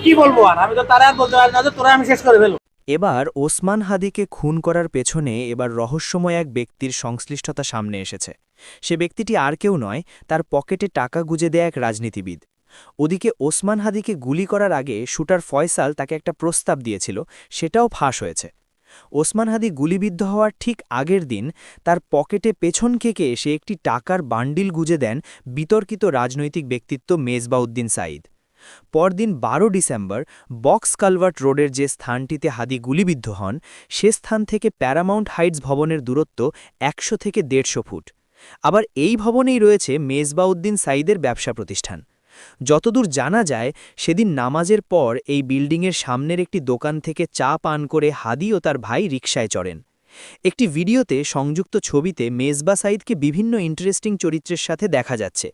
কি বলবো আর, আমি তো তারা আর বলতে পারি না যে তোরা আমি শেষ করে ফেলবো। এবার ওসমান হাদিকে খুন করার পেছনে এবার রহস্যময় এক ব্যক্তির সংশ্লিষ্টতা সামনে এসেছে। সে ব্যক্তিটি আর কেউ নয়, তার পকেটে টাকা গুজে দেয়া এক রাজনীতিবিদ। ওদিকে ওসমান হাদিকে গুলি করার আগে শুটার ফয়সাল তাকে একটা প্রস্তাব দিয়েছিল, সেটাও ফাঁস হয়েছে। ওসমান হাদি গুলিবিদ্ধ হওয়ার ঠিক আগের দিন তার পকেটে পেছন থেকে এসে একটি টাকার বান্ডিল গুজে দেন বিতর্কিত রাজনৈতিক ব্যক্তিত্ব মেজবাউদ্দিন সাঈদ। পরদিন ১২ ডিসেম্বর বক্স কালভার্ট রোডের যে স্থানটিতে হাদি গুলিবিদ্ধ হন, সে স্থান থেকে প্যারামাউন্ট হাইটস ভবনের দূরত্ব ১০০ থেকে ১৫০ ফুট। আবার এই ভবনেই রয়েছে মেজবাউদ্দিন সাঈদের ব্যবসা প্রতিষ্ঠান। যতদূর জানা যায়, সেদিন নামাজের পর এই বিল্ডিংয়ের সামনের একটি দোকান থেকে চা পান করে হাদি ও তার ভাই রিকশায় চড়েন। একটি ভিডিওতে সংযুক্ত ছবিতে মেজবা সাঈদকে বিভিন্ন ইন্টারেস্টিং চরিত্রের সাথে দেখা যাচ্ছে।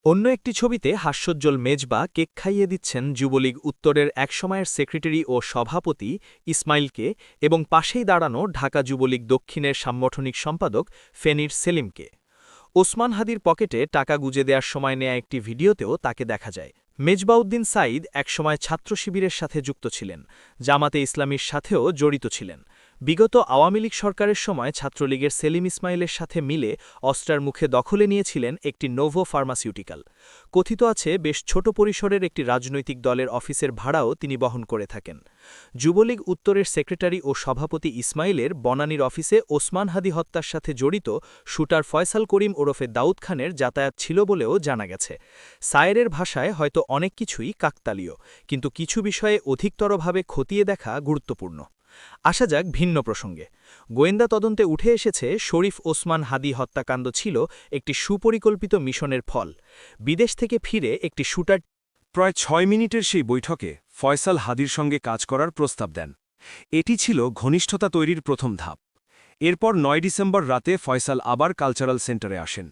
অন্য একটি ছবিতে হাস্যোজ্জ্বল মেজবা কেক খাইয়ে দিচ্ছেন যুবলীগ উত্তরের একসময়ের সেক্রেটারি ও সভাপতি ইসমাইলকে এবং পাশেই দাঁড়ানো ঢাকা যুবলীগ দক্ষিণের সাংগঠনিক সম্পাদক ফেনীর সেলিমকে। ওসমান হাদির পকেটে টাকা গুজে দেওয়ার সময় নেয়া একটি ভিডিওতেও তাকে দেখা যায়। মেজবাউদ্দিন সাঈদ একসময় ছাত্র শিবিরের সাথে যুক্ত ছিলেন, জামাতে ইসলামীর সাথেও জড়িত ছিলেন। বিগত আওয়ামী লীগ সরকারের সময় ছাত্রলীগের সেলিম ইসমাইলের সাথে মিলে অস্ত্রার মুখে দখলে নিয়েছিলেন একটি নোভো ফার্মাসিউটিক্যাল। কথিত আছে বেশ ছোট পরিসরের একটি রাজনৈতিক দলের অফিসের ভাড়াও তিনি বহন করে থাকেন। যুবলীগ উত্তরের সেক্রেটারি ও সভাপতি ইসমাইলের বনানীর অফিসে ওসমান হাদি হত্যার সাথে জড়িত শুটার ফয়সাল করিম ওরফে দাউদ খানের যাতায়াত ছিল বলেও জানা গেছে। সায়েরের ভাষায় হয়তো অনেক কিছুই কাকতালীয়, কিন্তু কিছু বিষয়ে অধিকতরভাবে খতিয়ে দেখা গুরুত্বপূর্ণ। আসা যাক ভিন্ন প্রসঙ্গে। গোয়েন্দা তদন্তে উঠে এসেছে শরীফ ওসমান হাদি হত্যাকাণ্ড ছিল একটি সুপরিকল্পিত মিশনের ফল। বিদেশ থেকে ফিরে একটি শুটার প্রায় ৬ মিনিটের সেই বৈঠকে ফয়সাল হাদির সঙ্গে কাজ করার প্রস্তাব দেন। এটি ছিল ঘনিষ্ঠতা তৈরির প্রথম ধাপ। এরপর ৯ ডিসেম্বর রাতে ফয়সাল আবার কালচারাল সেন্টারে আসেন।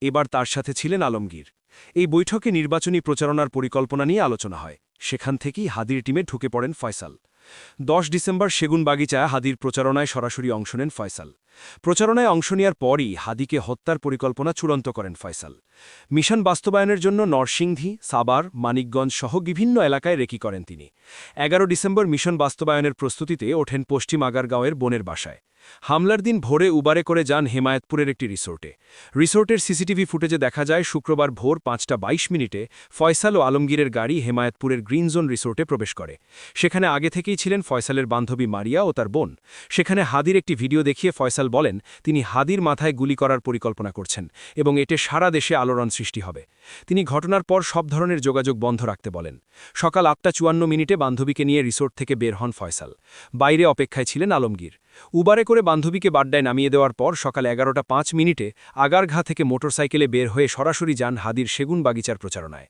এবার তার সাথে ছিলেন আলমগীর। এই বৈঠকে নির্বাচনী প্রচারণার পরিকল্পনা নিয়ে আলোচনা হয়। সেখান থেকেই হাদির টিমে ঢুকে পড়েন ফয়সাল। ১০ ডিসেম্বর সেগুনবাগিচায় হাদির প্রচারণায় সরাসরি অংশ নেন ফয়সাল। প্রচারণায় অংশ নেওয়ার পরই হাদিকে হত্যার পরিকল্পনা চূড়ান্ত করেন ফয়সাল। মিশন বাস্তবায়নের জন্য নরসিংদী, সাভার, মানিকগঞ্জ সহ বিভিন্ন এলাকায় রেকি করেন তিনি। ১১ ডিসেম্বর মিশন বাস্তবায়নের প্রস্তুতিতে ওঠেন পশ্চিম আগারগাঁওয়ের বোনের বাসায়। হামলার দিন ভোরে উবারে করে যান হেমায়েতপুরের একটি রিসোর্টে। রিসোর্টের সিসিটিভি ফুটেজে দেখা যায় শুক্রবার ভোর ৫টা ২২ মিনিটে ফয়সাল ও আলমগীরের গাড়ি হেমায়েতপুরের গ্রিন জোন রিসোর্টে প্রবেশ করে। সেখানে আগে থেকেই ছিলেন ফয়সালের বান্ধবী মারিয়া ও তার বোন। সেখানে হাদির একটি ভিডিও দেখিয়ে ফয়সাল বলেন তিনি হাদির মাথায় গুলি করার পরিকল্পনা করছেন এবং এতে সারা দেশে আলোড়ন সৃষ্টি হবে। তিনি ঘটনার পর সব ধরনের যোগাযোগ বন্ধ রাখতে বলেন। সকাল ৮টা ৫৪ মিনিটে বান্ধবীকে নিয়ে রিসোর্ট থেকে বের হন ফয়সাল। বাইরে অপেক্ষায় ছিলেন আলমগীর। উবারে করে বান্ধবীকে বাড্ডায় নামিয়ে দেওয়ার পর সকাল ১১টা ৫ মিনিটে আগারঘা থেকে মোটরসাইকেলে বের হয়ে সরাসরি যান হাদির সেগুনবাগিচার প্রচারণায়।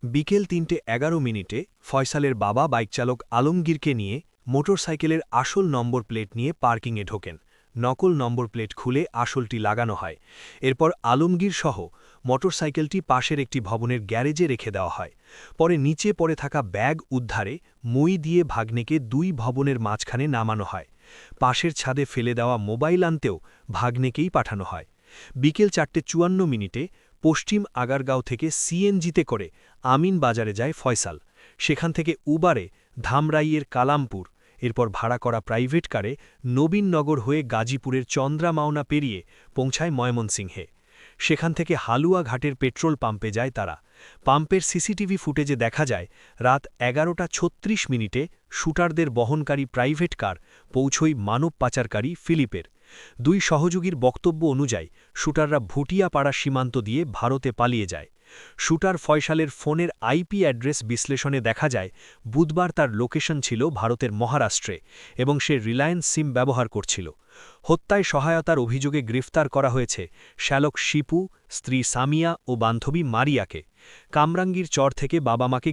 বিকেল ৩:১১ ফয়সালের বাবা বাইকচালক আলমগীরকে নিয়ে মোটরসাইকেলের আসল নম্বর প্লেট নিয়ে পার্কিংয়ে ঢোকেন। নকল নম্বর প্লেট খুলে আসলটি লাগানো হয়। এরপর আলমগীর সহ মোটরসাইকেলটি পাশের একটি ভবনের গ্যারেজে রেখে দেওয়া হয়। পরে নিচে পড়ে থাকা ব্যাগ উদ্ধারে মই দিয়ে ভাগ্নেকে ২ ভবনের মাঝখানে নামানো হয়। পাশের ছাদে ফেলে দেওয়া মোবাইল আনতেও ভাগ্নেকেই পাঠানো হয়। বিকেল ৪:৫৪ পশ্চিম আগারগাঁও থেকে সিএনজিতে করে আমিন বাজারে যায় ফয়সাল। সেখান থেকে উবারে ধামরাইয়ের কালামপুর, এরপর ভাড়া করা প্রাইভেট কারে নবীননগর হয়ে গাজীপুরের চন্দ্রামাওনা পেরিয়ে পৌঁছায় ময়মনসিংহে। সেখান থেকে হালুয়া ঘাটের পেট্রোল পাম্পে যায় তারা। পাম্পের সিসিটিভি ফুটেজে দেখা যায় রাত ১১টা ৩৬ মিনিটে শুটারদের বহনকারী প্রাইভেট কার পৌঁছয় মানব পাচারকারী ফিলিপের। ২ সহযোগীর বক্তব্য অনুযায়ী শুটাররা ভুটিয়াপাড়া সীমান্ত দিয়ে ভারতে পালিয়ে যায়। শুটার ফয়সালের ফোনের আইপি অ্যাড্রেস বিশ্লেষণে দেখা যায় বুধবার তার লোকেশন ছিল ভারতের মহারাষ্ট্রে এবং সে রিলায়েন্স সিম ব্যবহার করছিল। হত্যায় সহায়তার অভিযোগে গ্রেফতার করা হয়েছে শ্যালক শিপু, স্ত্রী সামিয়া ও বান্ধবী মারিয়াকে। কামরাঙ্গীর চর থেকে বাবা মাকে